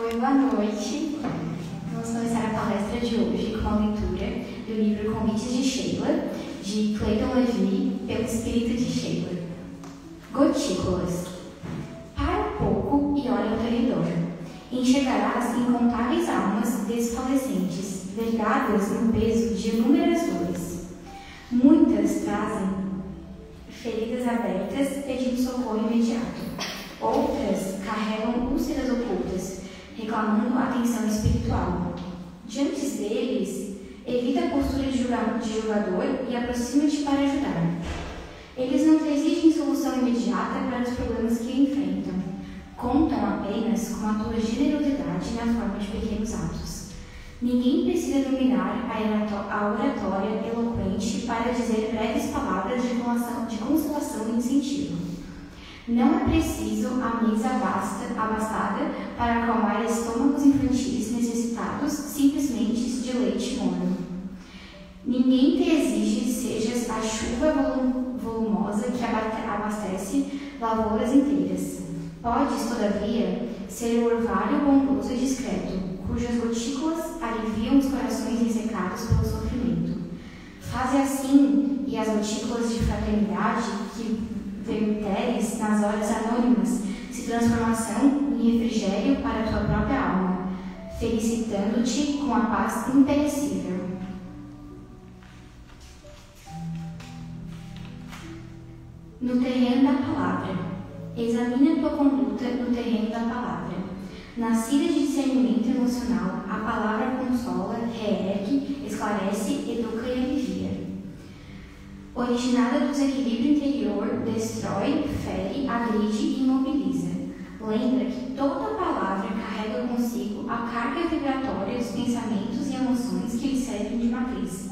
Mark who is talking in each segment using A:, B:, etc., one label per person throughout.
A: Oi, boa noite. Vamos começar a palestra de hoje com a leitura do livro Convites de Sheila, de Clayton Levy, pelo espírito de Sheila. Gotículas. Para um pouco e olha ao teu redor. Enxergarás incontáveis almas desfalecentes, vergadas no peso de inúmeras dores. Muitas trazem feridas abertas pedindo socorro imediato. Outras carregam úlceras ocultas, reclamando atenção espiritual. Diante deles, evita a postura de julgador e aproxima-te para ajudar. Eles não te exigem solução imediata para os problemas que enfrentam. Contam apenas com a tua generosidade na forma de pequenos atos. Ninguém precisa dominar a oratória eloquente para dizer breves palavras de consolação e incentivo. Não é preciso a mesa abastada para acalmar estômagos infantis necessitados simplesmente de leite morno. Ninguém te exige que sejas a chuva volumosa que abastece lavouras inteiras. Podes, todavia, ser o orvalho bondoso e discreto, cujas gotículas aliviam os corações ressecados pelo sofrimento. Faze assim, e as gotículas de fraternidade que verteres nas horas anônimas se transformação em refrigério para a tua própria alma, felicitando-te com a paz imperecível. No terreno da palavra. Examina a tua conduta no terreno da palavra. Nascida de discernimento emocional, a palavra consola, reergue, esclarece, educa e alivia. Originada do desequilíbrio interior, destrói, fere, agride e imobiliza. Lembra que toda palavra carrega consigo a carga vibratória dos pensamentos e emoções que lhe servem de matriz.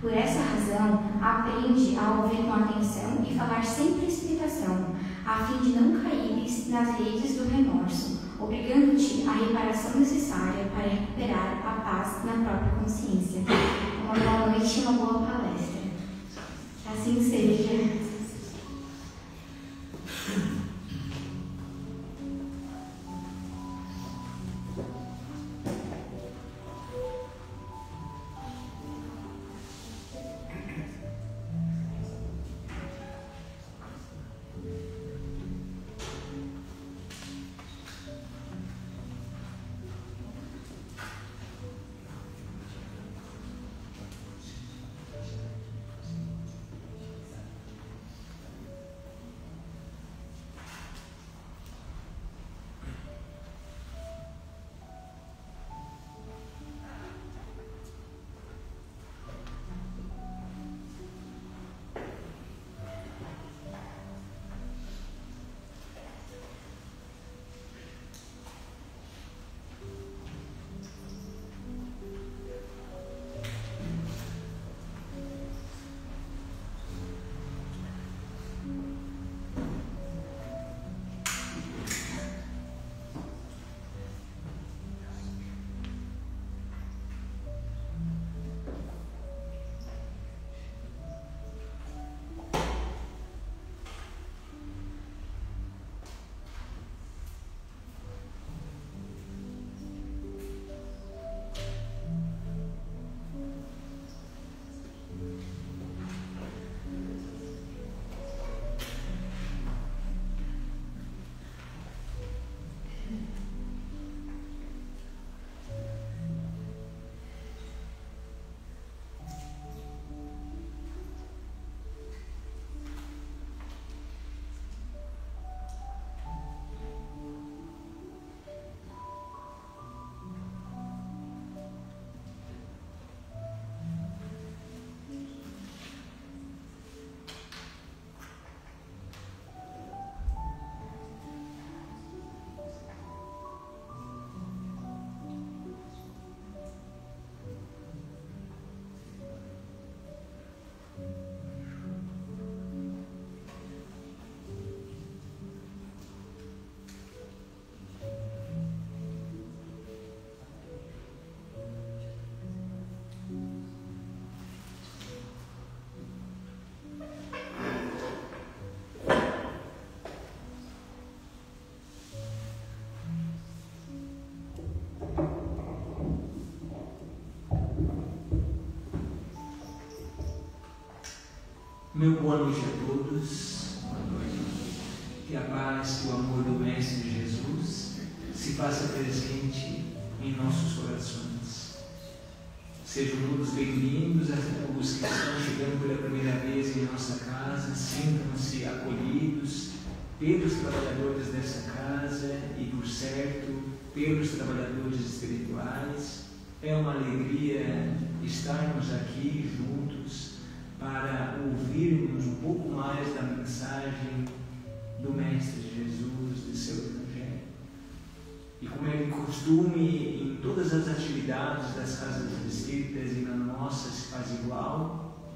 A: Por essa razão, aprende a ouvir com atenção e falar sem precipitação, a fim de não caíres nas redes do remorso, obrigando-te à reparação necessária para recuperar a paz na própria consciência. Uma boa noite e uma boa palestra. Assim seja.
B: Meu boa noite a todos. Que a paz e o amor do Mestre Jesus se faça presente em nossos corações. Sejam todos bem-vindos a todos que estão chegando pela primeira vez em nossa casa. Sintam-se acolhidos pelos trabalhadores dessa casa e, por certo, pelos trabalhadores espirituais. É uma alegria estarmos aqui juntos para ouvirmos um pouco mais da mensagem do Mestre Jesus, de seu Evangelho. E como é de costume, em todas as atividades das casas espíritas e na nossa se faz igual,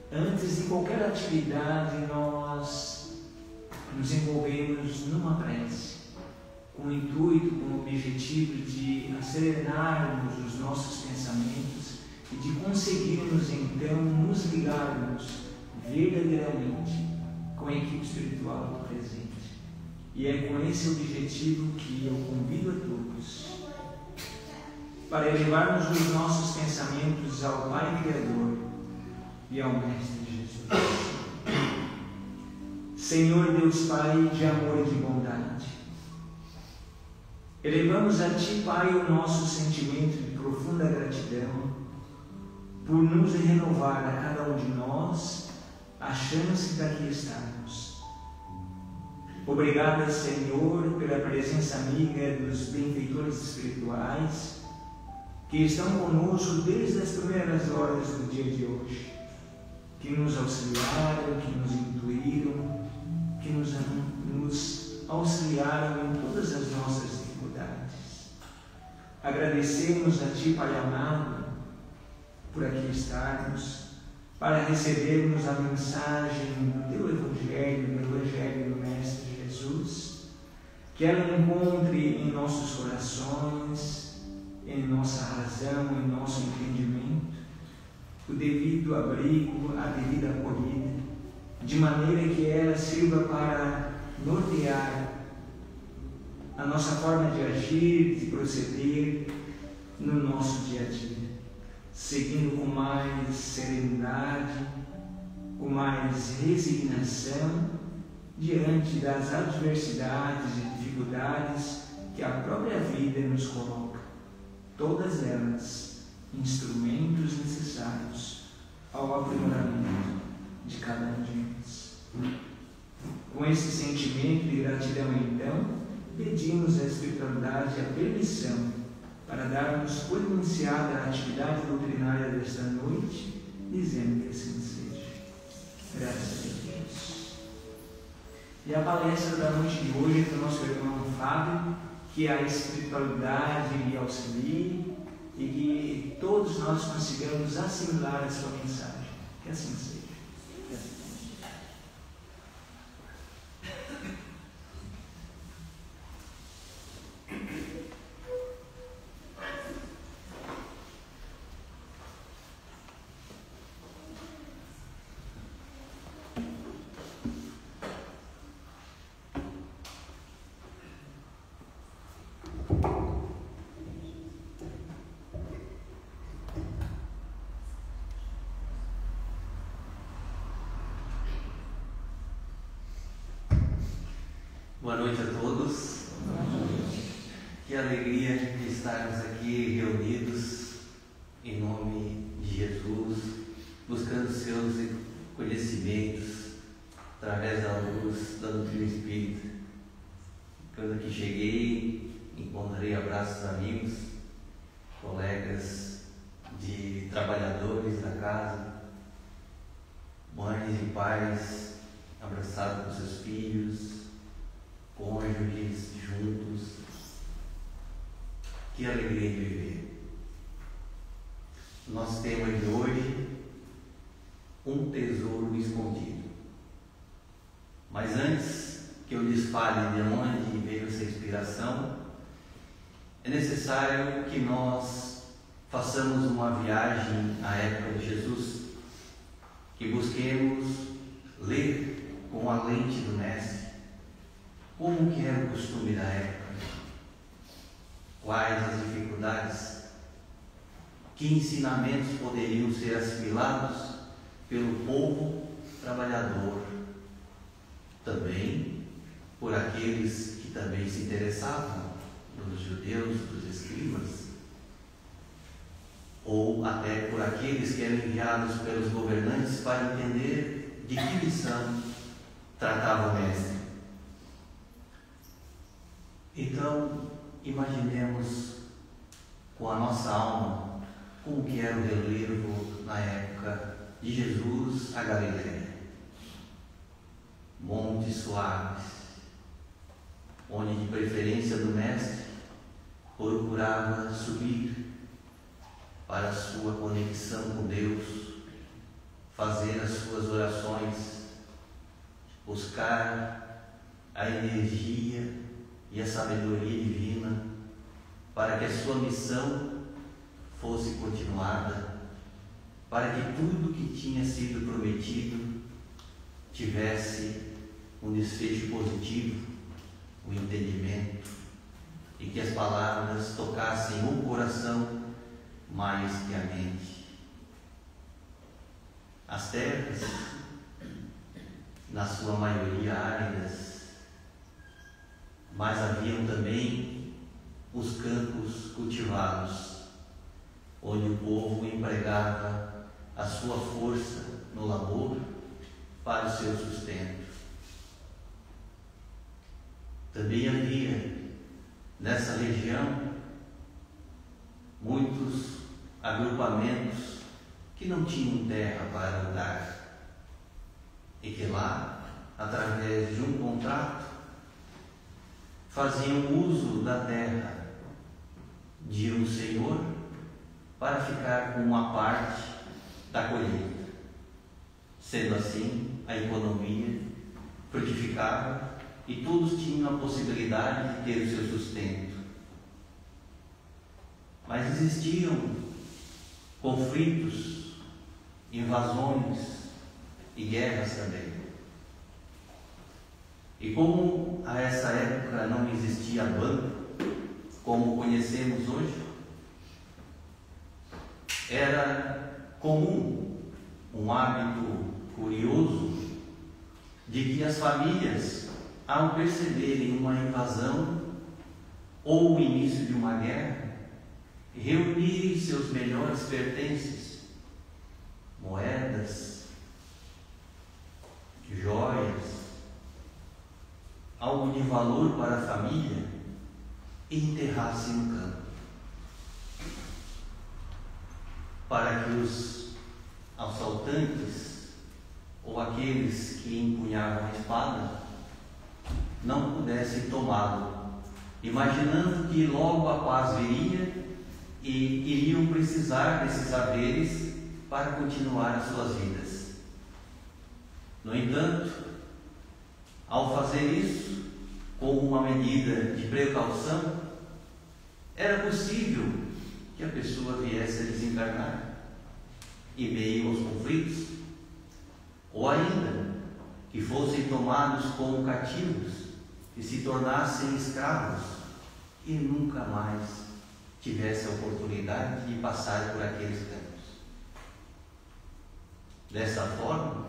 B: antes de qualquer atividade nós nos envolvemos numa prece, com o intuito, com o objetivo de acerenarmos os nossos pensamentos e de conseguirmos então nos ligarmos verdadeiramente com a equipe espiritual do presente. E é com esse objetivo que eu convido a todos para elevarmos os nossos pensamentos ao Pai Criador e ao Mestre Jesus. Senhor Deus Pai de amor e de bondade, elevamos a Ti, Pai, o nosso sentimento de profunda gratidão por nos renovar a cada um de nós a chance de aqui estarmos. Obrigada, Senhor, pela presença amiga dos benfeitores espirituais que estão conosco desde as primeiras horas do dia de hoje, que nos auxiliaram, que nos intuíram, que nos auxiliaram em todas as nossas dificuldades. Agradecemos a Ti, Pai amado, por aqui estarmos, para recebermos a mensagem do Teu Evangelho, do Evangelho do Mestre Jesus, que ela encontre em nossos corações, em nossa razão, em nosso entendimento, o devido abrigo, a devida acolhida, de maneira que ela sirva para nortear a nossa forma de agir, de proceder no nosso dia a dia, seguindo com mais serenidade, com mais resignação diante das adversidades e dificuldades que a própria vida nos coloca, todas elas instrumentos necessários ao aprimoramento de cada um de nós. Com esse sentimento de gratidão, então, pedimos à espiritualidade a permissão para darmos por iniciada a atividade doutrinária desta noite, dizendo que assim seja. Graças a Deus. E a palestra da noite de hoje é do nosso irmão Fábio, que a espiritualidade lhe auxilie e que todos nós consigamos assimilar a sua mensagem. Que assim seja.
C: Boa noite a todos. Que alegria de estarmos aqui reunidos em nome de Jesus, buscando seus conhecimentos através da luz da doutrina espírita. Quando aqui cheguei, encontrei abraços amigos, colegas de trabalhadores da casa, mães e pais abraçados com seus filhos, cônjuges juntos. Que alegria de viver. Nosso tema de hoje, um tesouro escondido. Mas antes que eu lhes fale de onde veio essa inspiração, é necessário que nós façamos uma viagem à época de Jesus, que busquemos ler com a lente do Mestre como que era o costume da época, quais as dificuldades, que ensinamentos poderiam ser assimilados pelo povo trabalhador, também por aqueles que também se interessavam, dos judeus, dos escribas, ou até por aqueles que eram enviados pelos governantes para entender de que missão tratava o Mestre. Então, imaginemos com a nossa alma como que era o relevo na época de Jesus a Galileia. Montes suaves, onde de preferência do Mestre procurava subir para a sua conexão com Deus, fazer as suas orações, buscar a energia e a sabedoria divina para que a sua missão fosse continuada, para que tudo que tinha sido prometido tivesse um desfecho positivo, um entendimento, e que as palavras tocassem o coração mais que a mente. As terras, na sua maioria áridas, mas haviam também os campos cultivados, onde o povo empregava a sua força no labor para o seu sustento. Também havia nessa região muitos agrupamentos que não tinham terra para andar e que lá, através de um contrato, faziam uso da terra de um senhor para ficar com uma parte da colheita. Sendo assim, a economia frutificava e todos tinham a possibilidade de ter o seu sustento. Mas existiam conflitos, invasões e guerras também. E como a essa época não existia banco, como conhecemos hoje, era comum, um hábito curioso, de que as famílias, ao perceberem uma invasão ou o início de uma guerra, reunirem seus melhores pertences, moedas, joias, algo de valor para a família, e enterrassem no campo, para que os assaltantes ou aqueles que empunhavam a espada não pudessem tomá-lo, imaginando que logo a paz viria e iriam precisar desses haveres para continuar as suas vidas. No entanto, ao fazer isso, como uma medida de precaução, era possível que a pessoa viesse a desencarnar em meio aos conflitos, ou ainda que fossem tomados como cativos e se tornassem escravos e nunca mais tivesse a oportunidade de passar por aqueles campos. Dessa forma,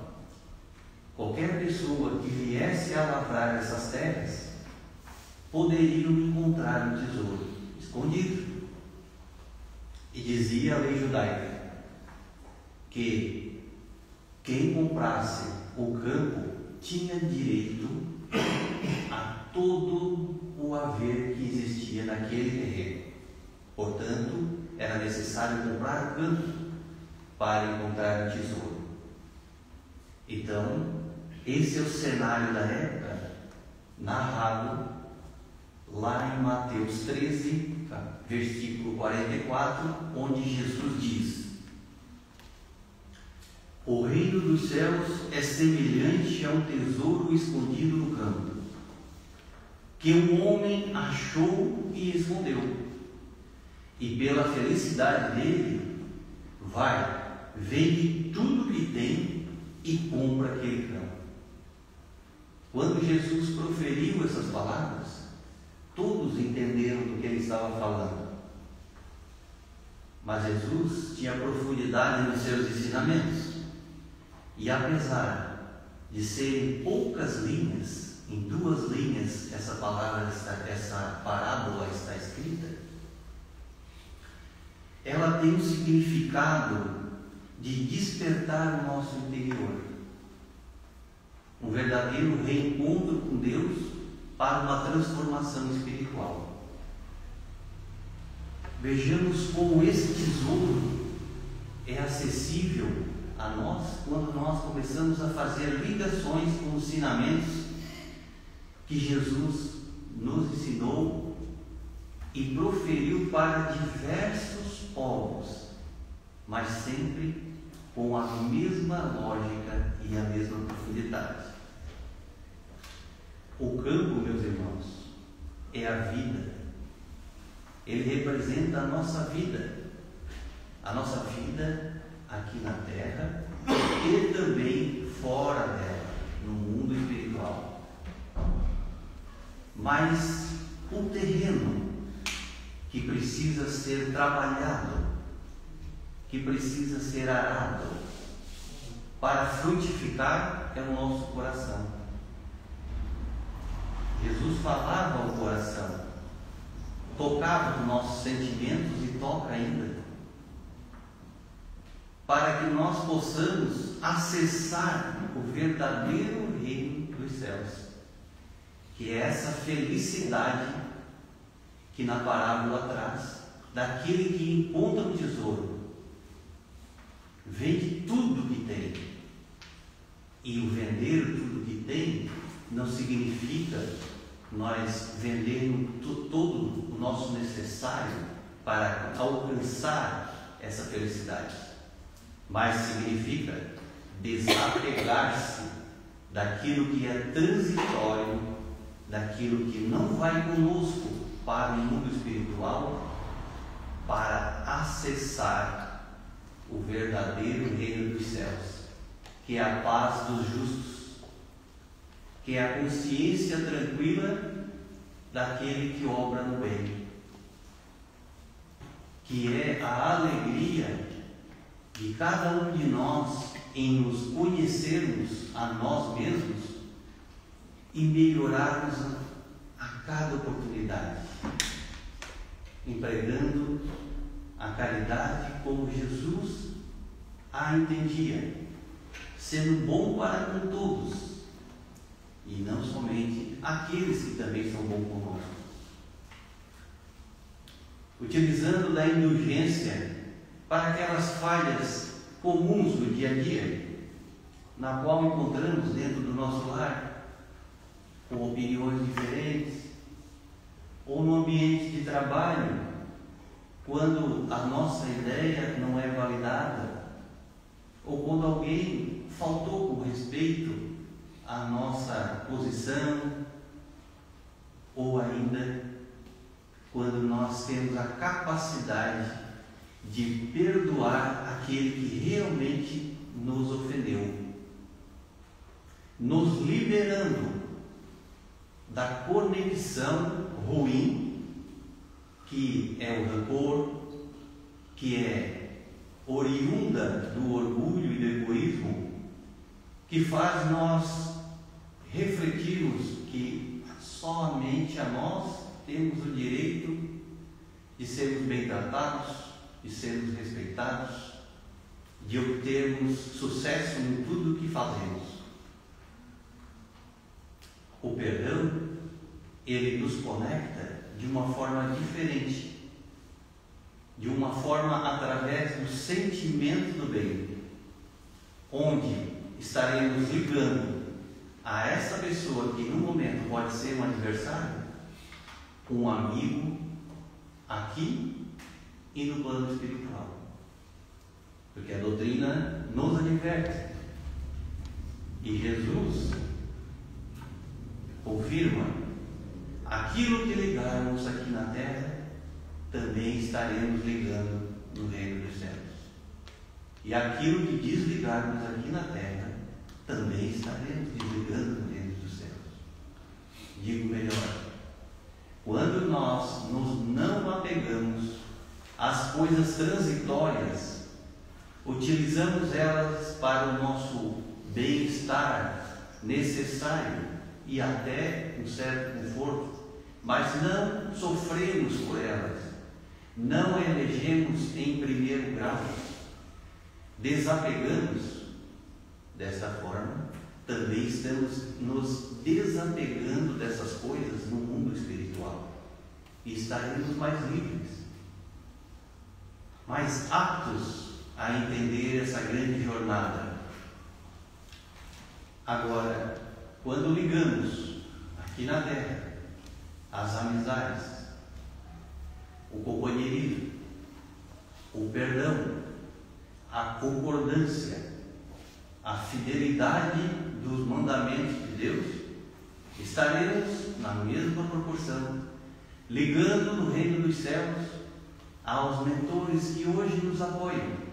C: qualquer pessoa que viesse a lavrar essas terras poderiam encontrar um tesouro escondido. E dizia a lei judaica que quem comprasse o campo tinha direito a todo o haver que existia naquele terreno. Portanto, era necessário comprar o campo para encontrar o tesouro. Então, esse é o cenário da época, narrado lá em Mateus 13, versículo 44, onde Jesus diz: o reino dos céus é semelhante a um tesouro escondido no campo, que um homem achou e escondeu. E pela felicidade dele, vai, vende tudo que tem e compra aquele campo. Quando Jesus proferiu essas palavras, todos entenderam do que ele estava falando. Mas Jesus tinha profundidade nos seus ensinamentos. E apesar de ser em poucas linhas, em 2 linhas, essa parábola está escrita, ela tem um significado de despertar o nosso interior, um verdadeiro reencontro com Deus para uma transformação espiritual. Vejamos como esse tesouro é acessível a nós quando nós começamos a fazer ligações com os ensinamentos que Jesus nos ensinou e proferiu para diversos povos, mas sempre com a mesma lógica e a mesma profundidade. O campo, meus irmãos, é a vida. Ele representa a nossa vida aqui na terra e também fora dela, no mundo espiritual. Mas o terreno que precisa ser trabalhado, que precisa ser arado para frutificar, é o nosso coração. Jesus falava ao coração, tocava os nossos sentimentos e toca ainda, para que nós possamos acessar o verdadeiro reino dos céus, que é essa felicidade que na parábola traz, daquele que encontra o tesouro, vende tudo que tem. E o vender tudo que tem não significa nós vendermos todo o nosso necessário para alcançar essa felicidade, mas significa desapegar-se daquilo que é transitório, daquilo que não vai conosco para o mundo espiritual, para acessar o verdadeiro reino dos céus, que é a paz dos justos, que é a consciência tranquila daquele que obra no bem, que é a alegria de cada um de nós em nos conhecermos a nós mesmos e melhorarmos a cada oportunidade, empregando a caridade como Jesus a entendia, sendo bom para com todos, e não somente aqueles que também são bons conosco. Utilizando da indulgência para aquelas falhas comuns do dia a dia, na qual encontramos dentro do nosso lar, com opiniões diferentes, ou no ambiente de trabalho, quando a nossa ideia não é validada, ou quando alguém faltou com respeito à nossa posição, ou ainda quando nós temos a capacidade de perdoar aquele que realmente nos ofendeu, nos liberando da conexão ruim que é o rancor, que é oriunda do orgulho e do egoísmo, que faz nós refletirmos que somente a nós temos o direito de sermos bem tratados, de sermos respeitados, de obtermos sucesso em tudo o que fazemos. O perdão, ele nos conecta de uma forma diferente, de uma forma através do sentimento do bem, onde estaremos ligando a essa pessoa que no momento pode ser um adversário, um amigo aqui e no plano espiritual, porque a doutrina nos adverte e Jesus confirma: aquilo que ligarmos aqui na terra, também estaremos ligando no reino dos céus, e aquilo que desligarmos aqui na terra, também estaremos desligando no reino dos céus. Digo melhor, quando nós não apegamos às coisas transitórias, utilizamos elas para o nosso bem-estar necessário e até um certo conforto, mas não sofremos por elas, não elegemos em primeiro grau, desapegamos. Desta forma, também estamos nos desapegando dessas coisas no mundo espiritual e estaremos mais livres, mais aptos a entender essa grande jornada. Agora, quando ligamos aqui na terra as amizades, o companheirismo, o perdão, a concordância, a fidelidade dos mandamentos de Deus, estaremos na mesma proporção, ligando no reino dos céus aos mentores que hoje nos apoiam,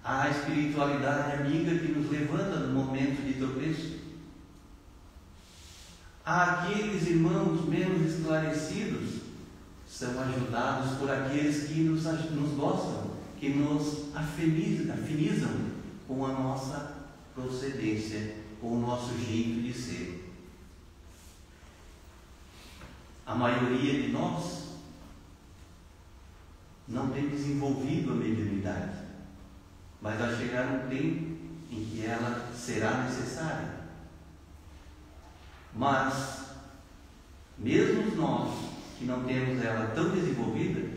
C: à espiritualidade amiga que nos levanta no momento de tropeço, àqueles irmãos menos esclarecidos são ajudados por aqueles que nos gostam, que nos afinizam com a nossa procedência, com o nosso jeito de ser. A maioria de nós não tem desenvolvido a mediunidade, mas vai chegar um tempo em que ela será necessária. Mas, mesmo nós que não temos ela tão desenvolvida,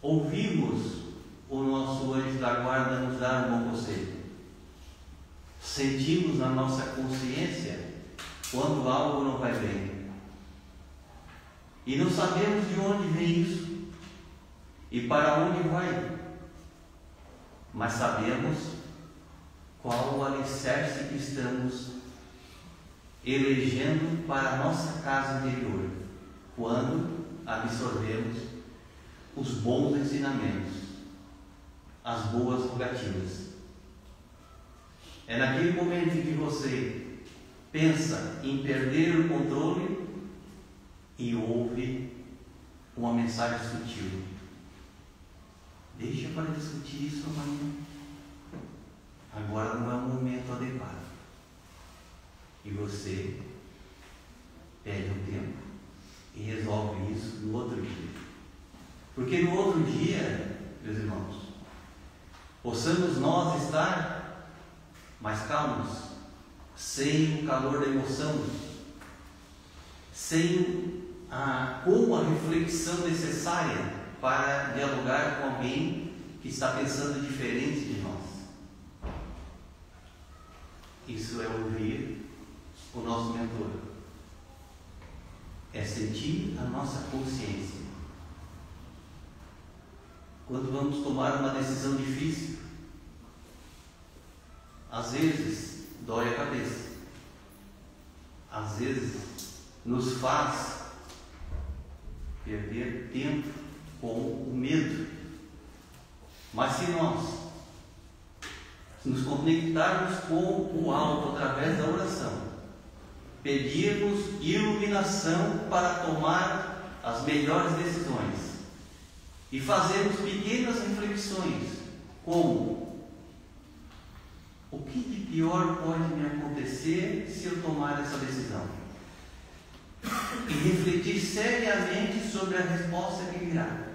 C: ouvimos o nosso anjo da guarda nos dar um bom conselho. Sentimos na nossa consciência quando algo não vai bem. E não sabemos de onde vem isso e para onde vai. Mas sabemos qual o alicerce que estamos elegendo para a nossa casa interior, quando absorvemos os bons ensinamentos, as boas rogativas. É naquele momento em que você pensa em perder o controle e ouve uma mensagem sutil: deixa para discutir isso amanhã, agora não é o momento adequado. E você pede um tempo e resolve isso no outro dia, porque no outro dia, meus irmãos, possamos nós estar mais calmos, sem o calor da emoção, com a reflexão necessária para dialogar com alguém que está pensando diferente de nós. Isso é ouvir o nosso mentor, é sentir a nossa consciência. Quando vamos tomar uma decisão difícil, às vezes dói a cabeça, às vezes nos faz perder tempo com o medo. Mas se nós nos conectarmos com o alto através da oração, pedirmos iluminação para tomar as melhores decisões e fazermos pequenas reflexões, como: o que de pior pode me acontecer se eu tomar essa decisão? E refletir seriamente sobre a resposta que virá.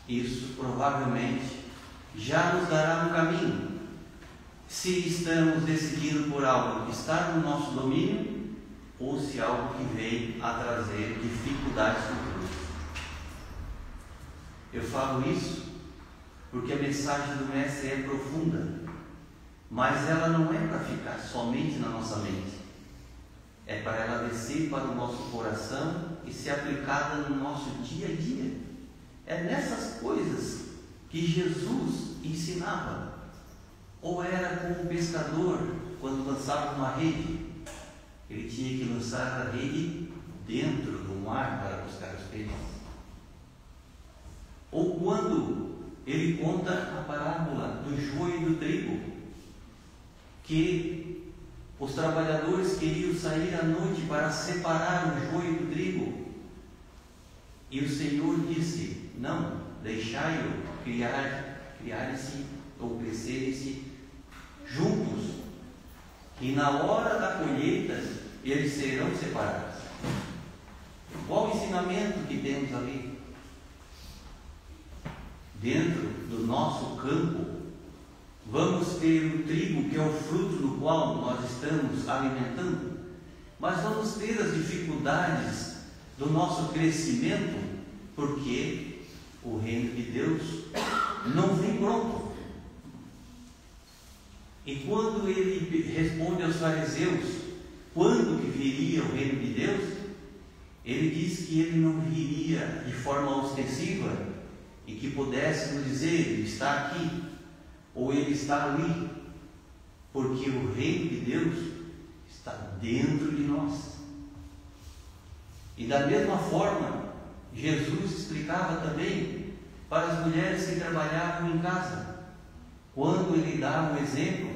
C: Isso provavelmente já nos dará um caminho, se estamos decidindo por algo que está no nosso domínio ou se algo que vem a trazer dificuldades futuras. Eu falo isso porque a mensagem do Mestre é profunda, mas ela não é para ficar somente na nossa mente, é para ela descer para o nosso coração e ser aplicada no nosso dia a dia. É nessas coisas que Jesus ensinava. Ou era como um pescador, quando lançava uma rede, ele tinha que lançar a rede dentro do mar para buscar os peixes. Ou quando ele conta a parábola do joio e do trigo, que os trabalhadores queriam sair à noite para separar o joio do trigo, e o Senhor disse: não, deixai-o criar-se ou crescer-se juntos, e na hora da colheita eles serão separados. Qual o ensinamento que temos ali? Dentro do nosso campo, vamos ter o trigo, que é o fruto do qual nós estamos alimentando, mas vamos ter as dificuldades do nosso crescimento, porque o reino de Deus não vem pronto. E quando ele responde aos fariseus quando que viria o reino de Deus, ele diz que ele não viria de forma ostensiva e que pudéssemos dizer, ele está aqui ou ele está ali, porque o reino de Deus está dentro de nós. E da mesma forma, Jesus explicava também para as mulheres que trabalhavam em casa, quando ele dá o exemplo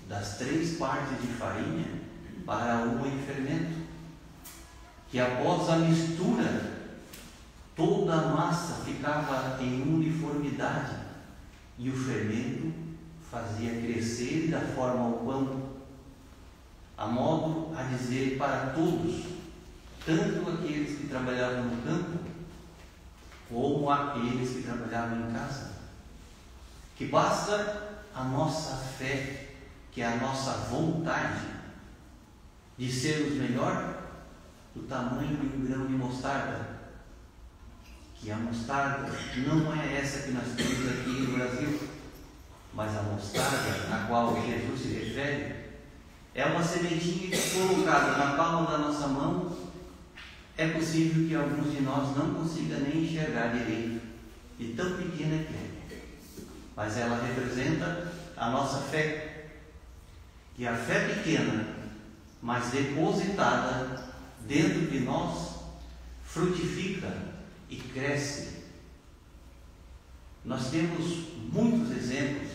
C: das 3 partes de farinha para uma de fermento, que após a mistura, toda a massa ficava em uniformidade e o fermento fazia crescer da forma ao pão, a modo a dizer para todos, tanto aqueles que trabalhavam no campo, como aqueles que trabalhavam em casa, que basta a nossa fé, que é a nossa vontade de sermos melhor do tamanho de um grão de mostarda, que a mostarda não é essa que nós temos aqui no Brasil, mas a mostarda a qual Jesus se refere é uma sementinha que, colocada na palma da nossa mão, é possível que alguns de nós não consigam nem enxergar direito, de tão pequena que é. Mas ela representa a nossa fé. E a fé pequena, mas depositada dentro de nós, frutifica e cresce. Nós temos muitos exemplos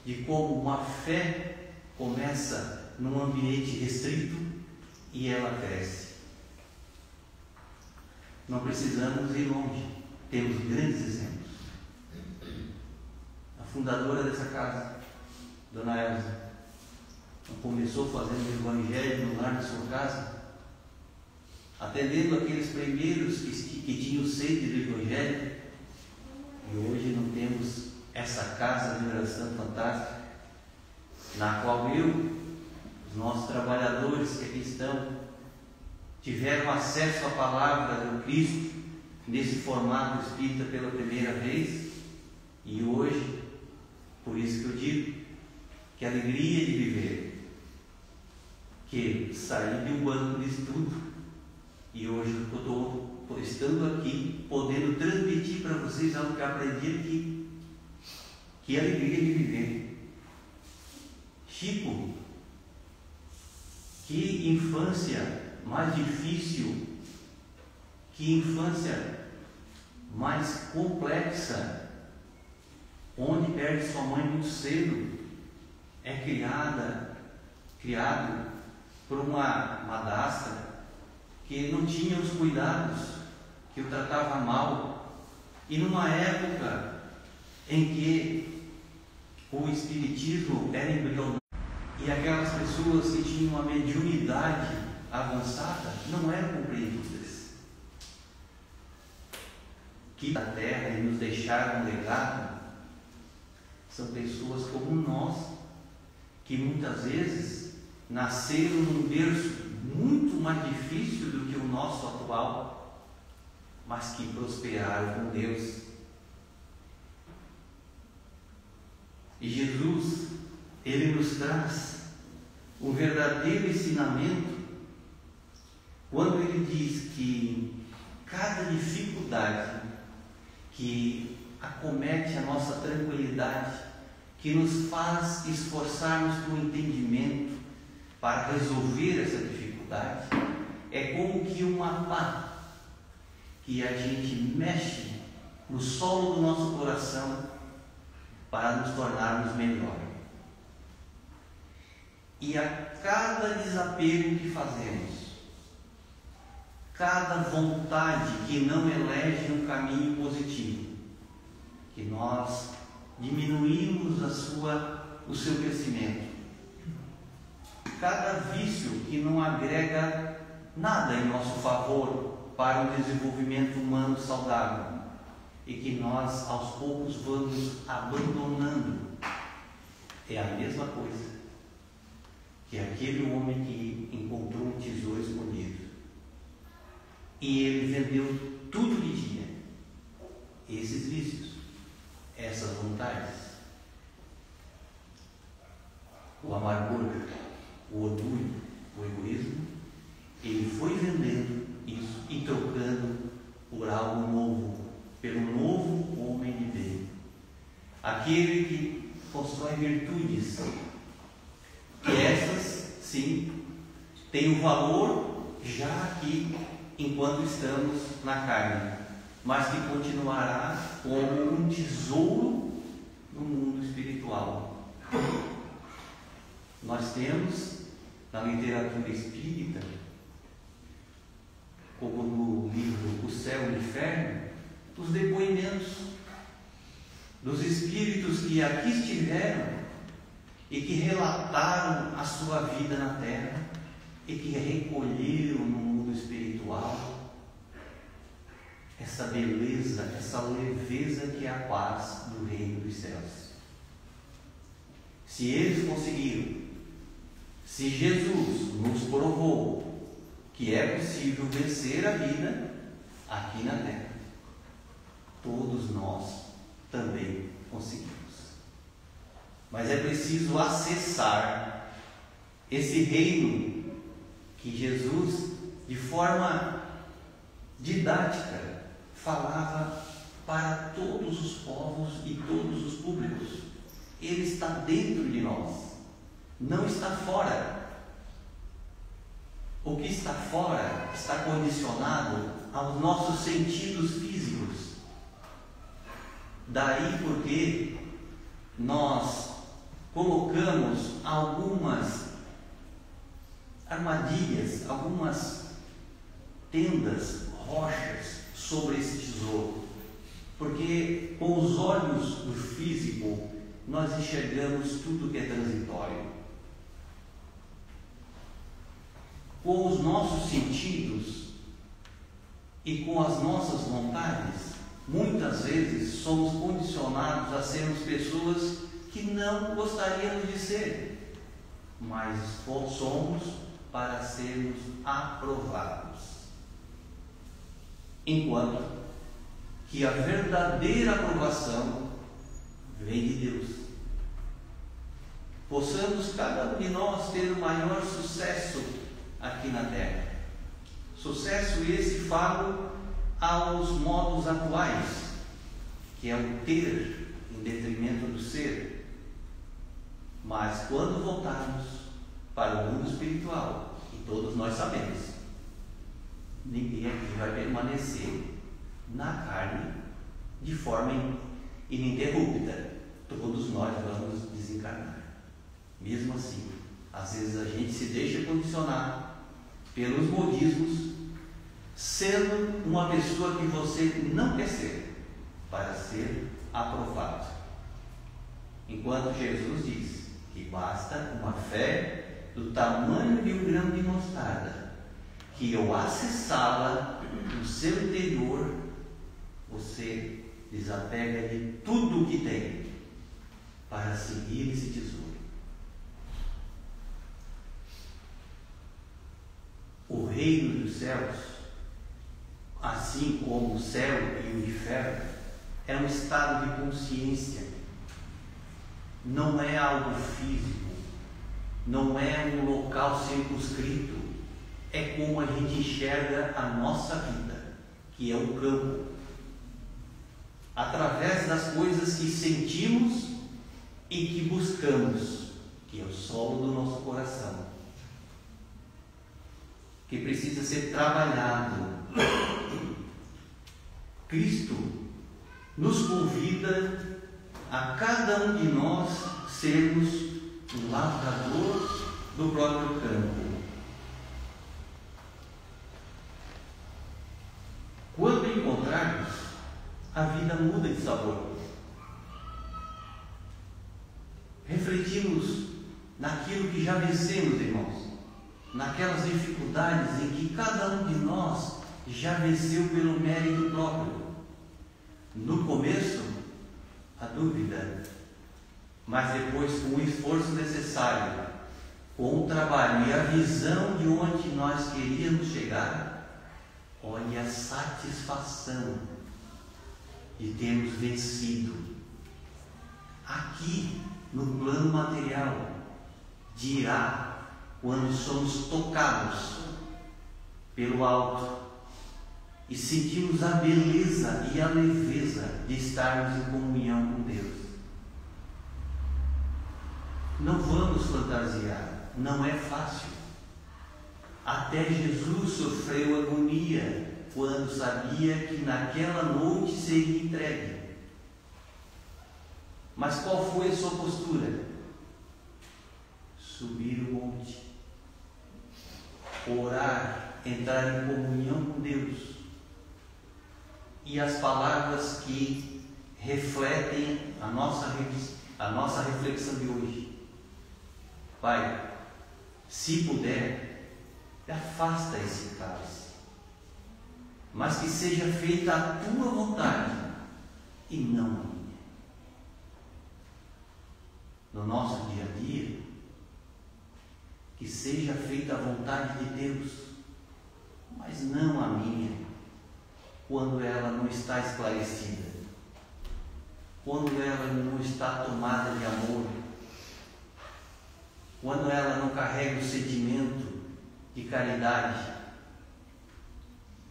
C: de como uma fé começa num ambiente restrito e ela cresce. Não precisamos ir longe, temos grandes exemplos. A fundadora dessa casa, Dona Elza, começou fazendo o evangelho no lar de sua casa, atendendo aqueles primeiros que tinham sede do evangelho, e hoje não temos essa casa de oração fantástica, na qual os nossos trabalhadores que aqui estão, tiveram acesso à palavra do Cristo nesse formato espírita pela primeira vez, e hoje, por isso que eu digo, que alegria de viver, que saí de um banco de estudo e hoje eu estou estando aqui, podendo transmitir para vocês algo que aprendi aqui. Que alegria de viver. Chico, que infância mais difícil, que infância mais complexa, onde perde sua mãe muito cedo, é criado por uma madrasta que não tinha os cuidados, que o tratava mal, e numa época em que o espiritismo era embrionário e aquelas pessoas que tinham uma mediunidade avançada não eram compreendidas, que da terra e nos deixaram um legado, são pessoas como nós, que muitas vezes nasceram num berço muito mais difícil do que o nosso atual, mas que prosperaram com Deus. E Jesus, Ele nos traz um verdadeiro ensinamento quando Ele diz que cada dificuldade que acomete a nossa tranquilidade, que nos faz esforçarmos por entendimento para resolver essa dificuldade, é como que uma pá que a gente mexe no solo do nosso coração para nos tornarmos melhor. E a cada desapego que fazemos, cada vontade que não elege um caminho positivo, que nós diminuímos o seu crescimento, cada vício que não agrega nada em nosso favor para um desenvolvimento humano saudável e que nós aos poucos vamos abandonando. É a mesma coisa que aquele homem que encontrou um tesouro escondido e ele vendeu tudo que tinha, esses vícios, essas vontades, o amargor, o orgulho, o egoísmo, ele foi vendendo isso e trocando por algo novo, pelo novo homem de bem, aquele que constrói virtudes, que essas sim têm o valor já aqui enquanto estamos na carne, mas que continuará como um tesouro no mundo espiritual. Nós temos na literatura espírita, como no livro O Céu e o Inferno, os depoimentos dos espíritos que aqui estiveram e que relataram a sua vida na Terra e que recolheram no mundo espiritual essa beleza, essa leveza que é a paz do reino dos céus. Se eles conseguiram, se Jesus nos provou que é possível vencer a vida aqui na Terra, todos nós também conseguimos. Mas é preciso acessar esse reino que Jesus, de forma didática, falava para todos os povos e todos os públicos. Ele está dentro de nós, não está fora. O que está fora está condicionado aos nossos sentidos físicos. Daí porque nós colocamos algumas armadilhas, algumas tendas, rochas sobre esse tesouro, porque com os olhos do físico nós enxergamos tudo que é transitório. Com os nossos sentidos e com as nossas vontades, muitas vezes somos condicionados a sermos pessoas que não gostaríamos de ser, mas somos para sermos aprovados. Enquanto que a verdadeira aprovação vem de Deus. Possamos cada um de nós ter o maior sucesso aqui na Terra. Sucesso esse falo aos modos atuais, que é o ter em detrimento do ser. Mas quando voltarmos para o mundo espiritual, e todos nós sabemos, ninguém aqui vai permanecer na carne de forma ininterrupta. Todos nós vamos desencarnar. Mesmo assim, às vezes a gente se deixa condicionar pelos modismos, sendo uma pessoa que você não quer ser, para ser aprovado. Enquanto Jesus diz que basta uma fé do tamanho de um grão de mostarda, que ao acessá-la no seu interior, você desapega de tudo o que tem para seguir esse tesouro. O reino dos céus, assim como o céu e o inferno, é um estado de consciência, não é algo físico, não é um local circunscrito, é como a gente enxerga a nossa vida, que é o campo, através das coisas que sentimos e que buscamos, que é o solo do nosso coração, que precisa ser trabalhado. Cristo nos convida a cada um de nós sermos um lavrador do próprio campo. Quando encontrarmos, a vida muda de sabor. Refletimos naquilo que já vencemos, irmãos. naquelas dificuldades em que cada um de nós já venceu pelo mérito próprio. No começo, a dúvida, mas depois, com o esforço necessário, com o trabalho e a visão de onde nós queríamos chegar, olhe a satisfação de termos vencido aqui no plano material. Dirá quando somos tocados pelo alto e sentimos a beleza e a leveza de estarmos em comunhão com Deus. Não vamos fantasiar, não é fácil. Até Jesus sofreu agonia quando sabia que naquela noite seria entregue. Mas qual foi a sua postura? Subir o monte, orar, entrar em comunhão com Deus. E as palavras que refletem a nossa reflexão de hoje. Pai, se puder, afasta esse cálice, mas que seja feita a tua vontade e não a minha. No nosso dia a dia, que seja feita a vontade de Deus, mas não a minha, quando ela não está esclarecida, quando ela não está tomada de amor, quando ela não carrega o sentimento de caridade.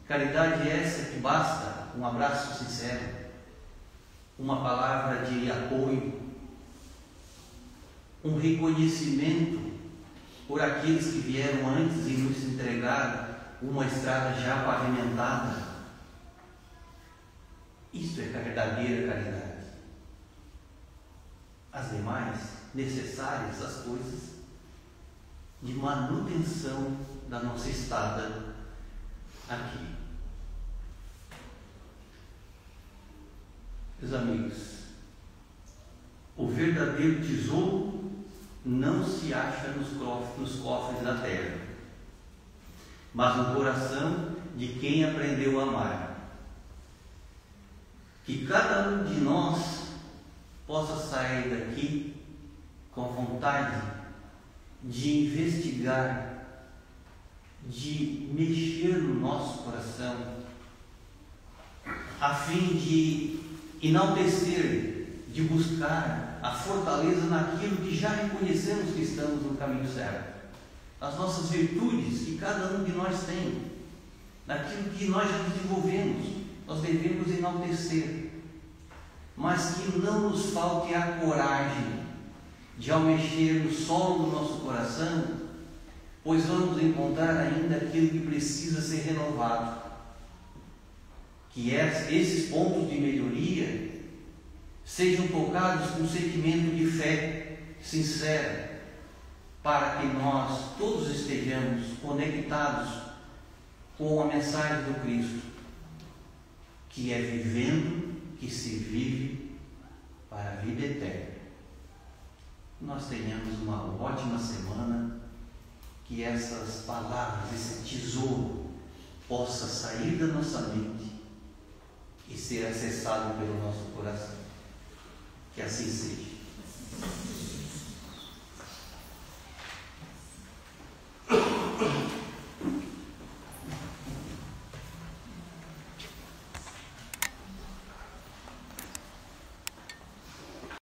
C: Caridade essa que basta um abraço sincero, uma palavra de apoio, um reconhecimento por aqueles que vieram antes e nos entregaram uma estrada já pavimentada. Isso é verdadeira caridade. As demais, necessárias, as coisas de manutenção da nossa estada aqui. Meus amigos, o verdadeiro tesouro não se acha nos cofres da terra, mas no coração de quem aprendeu a amar. Que cada um de nós possa sair daqui com vontade de investigar, de mexer no nosso coração, a fim de enaltecer, de buscar a fortaleza naquilo que já reconhecemos que estamos no caminho certo, as nossas virtudes que cada um de nós tem, naquilo que nós já desenvolvemos, nós devemos enaltecer, mas que não nos falte a coragem de, ao mexer no solo do nosso coração, pois vamos encontrar ainda aquilo que precisa ser renovado, que esses pontos de melhoria sejam tocados com um sentimento de fé sincera, para que nós todos estejamos conectados com a mensagem do Cristo, que é vivendo, que se vive para a vida eterna. Nós tenhamos uma ótima semana, que essas palavras, esse tesouro, possa sair da nossa mente e ser acessado pelo nosso coração. Que assim seja.